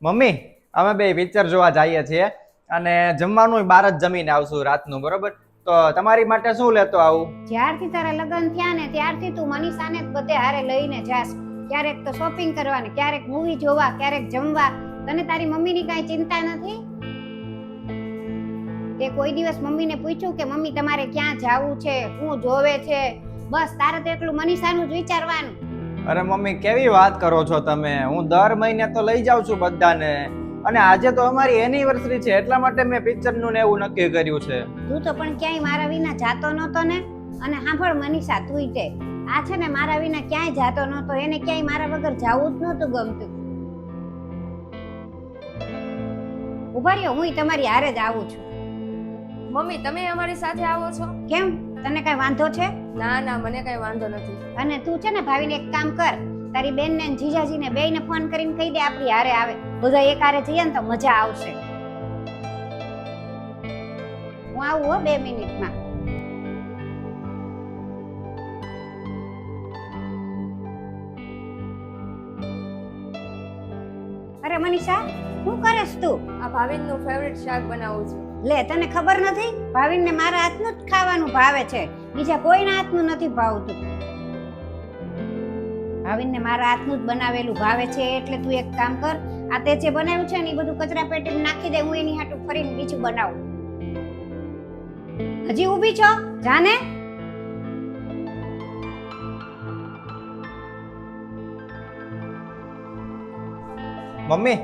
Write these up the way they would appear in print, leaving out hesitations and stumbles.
Mummy, અમે બે picture જોવા જઈએ છીએ અને જમવાનું બહાર જ જમીને આવશું રાતનું, બરોબર? તો તમારી માટે શું લેતો આવું? જ્યારથી તારા લગ્ન થયા ને ત્યારથી તું મનીષાને જ બધે હારે લઈને જાસ. ક્યારેક તો શોપિંગ કરવાની, ક્યારેક મૂવી જોવા, ક્યારેક જમવા. તને તારી મમ્મીની કાંઈ ચિંતા નથી? તે કોઈ દિવસ મમ્મીને પૂછ્યું કે મમ્મી તમારે ક્યાં જાવું છે, શું જોવે છે? બસ તારે તો એટલું મનીષાનું જ વિચારવાનું. અરે મમ્મી, કેવી વાત કરો છો તમે? હું દર મહિને તો લઈ જાઉં છું બધાને, અને આજે તો અમારી એનિવર્સરી છે એટલા માટે મેં પિક્ચરનું ને એવું નક્કી કર્યું છે. તું તો પણ ક્યાંય મારા વિના જાતો નહોતો ને. અને સાંભળ મનીષા, તુંય તે આ છે ને મારા વિના ક્યાંય જાતો નહોતો. એને ક્યાંય મારા વગર જાવું જ નહોતું ગમતું. ઉભા રહ્યો, હુંય તમારી હારે જ આવું છું. મમ્મી, તમે અમારી સાથે આવો છો? કેમ, તને કઈ વાંધો છે? ના ના, મને કઈ વાંધો નથી. અને તું છે ને ભાવિને એક કામ કર, તારી બેન ને જીજાજીને બેયને ફોન કરીને કહી દે આપણી હારે આવે. બધા એક હારે જઈએ ને તો મજા આવશે. હું આવું હો 2 મિનિટમાં. અરે મનીષા, શું કરેસ તું? આ ભાવિનનું ફેવરિટ શાક બનાવું છું. લે, તને ખબર નથી? ભાવિનને મારા હાથનું જ ખાવાનું ભાવે છે, બીજા કોઈના હાથનું નથી ભાવતું. ભાવિનને મારા હાથનું જ બનાવેલું ભાવે છે. એટલે તું એક કામ કર, આ તે જે બનાવ્યું છે ને એ બધું કચરા પેટીમાં નાખી દે. હું એની હાટું ફરીને બીજું બનાવું. હજી ઊભી છો? જાને. મમ્મી,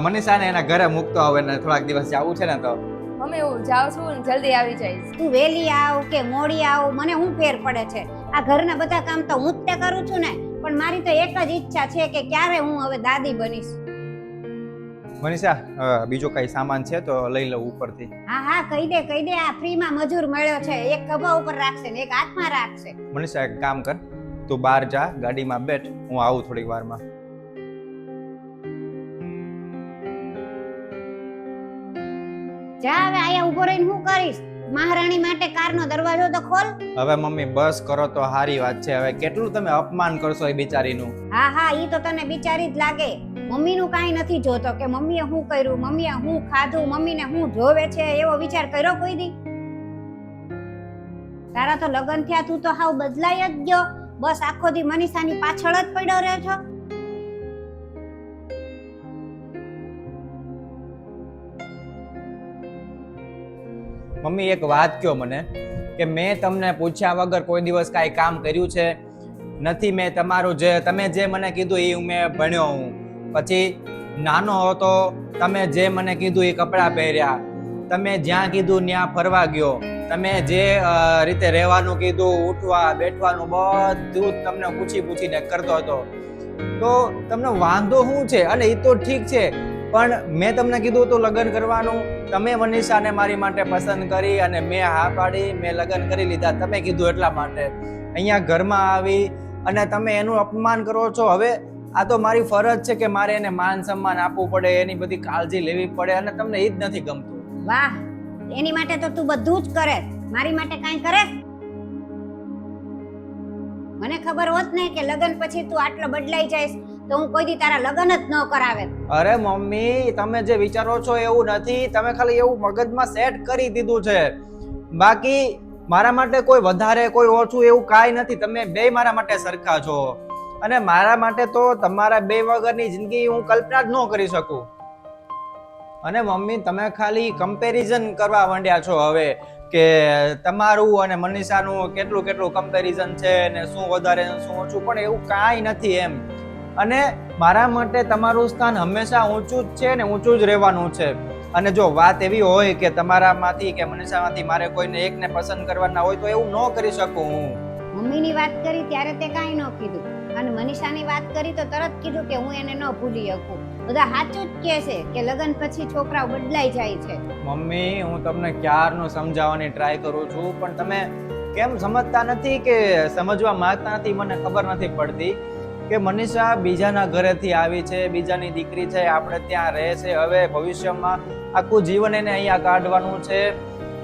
મનીષાને એના ઘરે મૂકતો આવે ને થોડાક દિવસ જવું છે ને તો. મમ્મી, હું જાઉં છું ને જલ્દી આવી જઈશ. તું વહેલી આવ કે મોડી આવ, મને શું ફેર પડે છે? આ ઘરના બધા કામ તો હું જ તે કરું છું ને. પણ મારી તો એક જ ઈચ્છા છે કે ક્યારે હું હવે દાદી બનીશ. મનીષા, બીજો કઈ સામાન છે તો લઈ લઉં ઉપરથી. હા હા, કહી દે કહી દે. આ ફ્રીમાં મજૂર મળ્યો છે, એક ખભા ઉપર રાખશે ને એક હાથમાં રાખશે. મનીષા, એક કામ કર, તું બહાર જા, ગાડીમાં બેઠ, હું આવું થોડીક વારમાં. જા હવે, આયા ઉભો રહીને શું કરીશ? મહારાણી માટે કારનો દરવાજો તો ખોલ. હવે મમ્મી બસ કરો તો સારી વાત છે. હવે કેટલું તમે અપમાન કરશો એ બિચારીનું. હા હા, ઈ તો તને બિચારી જ લાગે. મમ્મીનું કાંઈ નથી જોતો કે મમ્મીએ શું કર્યું, મમ્મીએ શું ખાધું, મમ્મીને શું જોવે છે એવો વિચાર કર્યો કોઈ દી? તારા તો લગ્ન થયા, તું તો હાવ બદલાઈ જ ગયો. બસ આખો દી મનીષાની પાછળ જ પડ્યો રહે છો. મમ્મી, એક વાત કયો મને, કે મેં તમને પૂછ્યા વગર કોઈ દિવસ કાંઈ કામ કર્યું છે? નથી. મેં તમારું તમે જે મને કીધું એ મેં ભણ્યો હું. પછી નાનો હતો, તમે જે મને કીધું એ કપડાં પહેર્યા. તમે જ્યાં કીધું ત્યાં ફરવા ગયો. તમે જે રીતે રહેવાનું કીધું, ઉઠવા બેઠવાનું બધું તમને પૂછીને કરતો હતો. તો તમને વાંધો શું છે? અને એ તો ઠીક છે, પણ મેં તમને કીધું હતું લગ્ન કરવાનું. તમે મનીષાને મારી માટે પસંદ કરી અને મેં હા પાડી, મેં લગ્ન કરી લીધા તમે કીધું એટલા માટે. અહીંયા ઘરમાં આવી અને તમે એનું અપમાન કરો છો. હવે આ તો મારી ફરજ છે કે મારે એને માન સન્માન આપવું પડે, એની બધી કાળજી લેવી પડે, અને તમને એ જ નથી ગમતું. વાહ, એની માટે તો તું બધું જ કરે, મારી માટે કાંઈ કરે? મને ખબર હોત ને કે લગ્ન પછી તું આટલો બદલાઈ જઈશ તો હું કોઈ દી તારા લગ્ન જ ન કરાવે. અરે મમ્મી, તમે જે વિચારો છો એવું નથી. તમે ખાલી એવું મગજમાં સેટ કરી દીધું છે. બાકી મારા માટે કોઈ વધારે કોઈ ઓછું એવું કાંઈ નથી. તમે બે મારા માટે સરખા છો, અને મારા માટે તો તમારા બે વગરની જિંદગી હું કલ્પના જ ન કરી શકું. અને મમ્મી, તમે ખાલી કમ્પેરિઝન કરવા માંડ્યા છો હવે, કે તમારું અને મનીષાનું કેટલું કમ્પેરિઝન છે ને શું વધારે શું ઓછું. પણ એવું કાંઈ નથી એમ. અને મારા માટે તમારું સ્થાન હંમેશા ઊંચું જ છે ને ઊંચું જ રહેવાનું છે. અને જો વાત એવી હોય કે તમારામાંથી કે મનીષામાંથી મારે કોઈને એકને પસંદ કરવાના હોય તો એવું ન કરી શકું હું. મમ્મીની વાત કરી ત્યારે તે કાંઈ ન કીધું, અને મનીષાની વાત કરી તો તરત કીધું કે હું એને ન ભૂલી શકું. બધા સાચું જ કહે છે કે લગ્ન પછી છોકરાઓ બદલાઈ જાય છે. મમ્મી, હું તમને ક્યારનું સમજાવવાની ટ્રાય કરું છું, પણ તમે કેમ સમજતા નથી કે સમજવા માંગતા નથી? મને ખબર નથી પડતી કે મનીષા બીજાના ઘરેથી આવી છે, બીજાની દીકરી છે, આપણે ત્યાં રહે છે. હવે ભવિષ્યમાં આખું જીવન એને અહીંયા કાઢવાનું છે.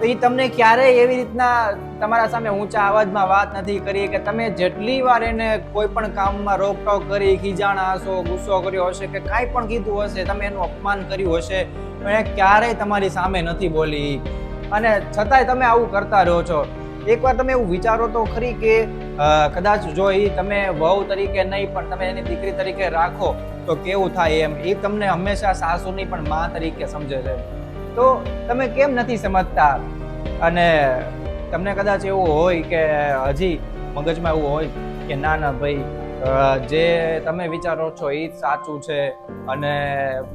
તો એ તમને ક્યારેય એવી રીતના તમારા સામે ઊંચા અવાજમાં વાત નથી કરી કે તમે જેટલી વાર એને કોઈ પણ કામમાં રોકટોક કરી, ખીજાણા હશો, ગુસ્સો કર્યો હશે કે કાંઈ પણ કીધું હશે, તમે એનું અપમાન કર્યું હશે, પણ એ ક્યારેય તમારી સામે નથી બોલી. અને છતાંય તમે આવું કરતા રહો છો. એકવાર તમે એવું વિચારો તો ખરી કે કદાચ જો એ તમે વહુ તરીકે નહીં પણ તમે એની દીકરી તરીકે રાખો તો કેવું થાય એમ. એ તમને હંમેશા સાસુની પણ માં તરીકે સમજે છે. તો તમે કેમ નથી સમજતા? અને તમને કદાચ એવું હોય કે હજી મગજમાં એવું હોય કે ના ના ભાઈ, જે તમે વિચારો છો એ જ સાચું છે, અને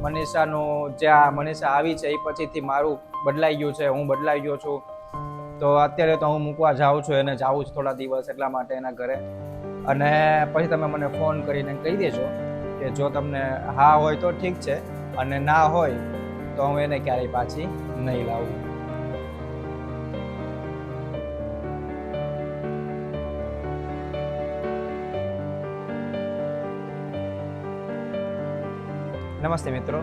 મનીષા આવી છે એ પછીથી મારું બદલાઈ ગયું છે, હું બદલાઈ ગયો છું, તો અત્યારે તો હું મૂકવા જાઉં છું, એને જાઉં છું થોડા દિવસ એટલા માટે એના ઘરે. અને પછી તમે મને ફોન કરીને કહી દેજો કે જો તમને હા હોય તો ઠીક છે, અને ના હોય તો હું એને ક્યારેય પાછી નહીં લાવું. નમસ્તે મિત્રો,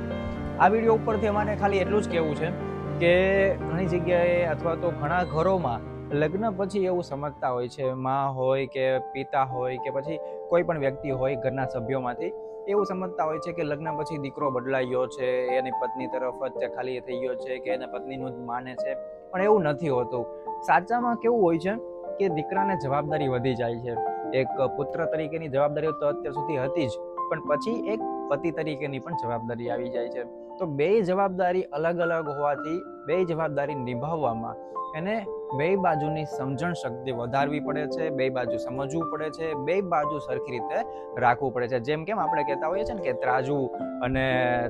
આ વિડીયો ઉપરથી અમારે ખાલી એટલું જ કહેવું છે કે ઘણી જગ્યાએ અથવા તો ઘણા ઘરોમાં લગ્ન પછી એવું સમજતા હોય છે, માં હોય કે પિતા હોય કે પછી કોઈ પણ વ્યક્તિ હોય ઘરના સભ્યોમાંથી, એવું સમજતા હોય છે કે લગ્ન પછી દીકરો બદલાઈ ગયો છે, એની પત્ની તરફ જ ખાલી થઈ ગયો છે કે એના પત્નીનું જ માને છે, પણ એવું નથી હોતું. સાચામાં કેવું હોય છે કે દીકરાને જવાબદારી વધી જાય છે. એક પુત્ર તરીકેની જવાબદારીઓ તો અત્યાર સુધી હતી જ, પણ પછી એક પતિ તરીકેની પણ જવાબદારી આવી જાય છે. તો બે જવાબદારી અલગ અલગ હોવાથી બે જવાબદારી નિભાવવામાં એને બે બાજુની સમજણ શક્તિ વધારવી પડે છે, બે બાજુ સમજવું પડે છે, બે બાજુ સરખી રીતે રાખવું પડે છે. જેમ કેમ આપણે કહેતા હોઈએ છીએ ને કે ત્રાજવું અને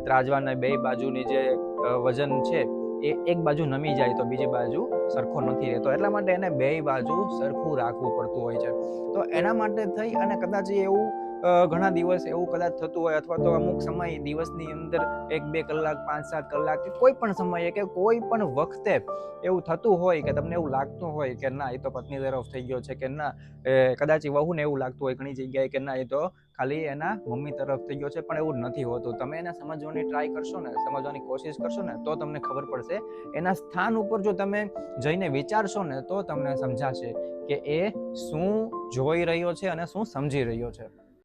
ત્રાજવાના બે બાજુની જે વજન છે એ એક બાજુ નમી જાય તો બીજી બાજુ સરખો નથી રહેતો, એટલા માટે એને બે બાજુ સરખું રાખવું પડતું હોય છે. તો એના માટે થઈ અને કદાચ એવું ઘણા દિવસ એવું કદાચ થતું હોય, અથવા તો અમુક સમય દિવસની અંદર 1-2 કલાક 5-7 કલાક કે કોઈ પણ સમયે કે કોઈ પણ વખતે એવું થતું હોય કે તમને એવું લાગતું હોય કે ના એ તો પત્ની તરફ થઈ ગયો છે, કે ના કદાચ વહુને એવું લાગતું હોય ઘણી જગ્યાએ કે ના એ તો ખાલી એના મમ્મી તરફ થઈ ગયો છે, પણ એવું નથી હોતું. તમે એને સમજવાની ટ્રાય કરશો ને, સમજવાની કોશિશ કરશો ને, તો તમને ખબર પડશે. એના સ્થાન ઉપર જો તમે જઈને વિચારશો ને તો તમને સમજાશે કે એ શું જોઈ રહ્યો છે અને શું સમજી રહ્યો છે.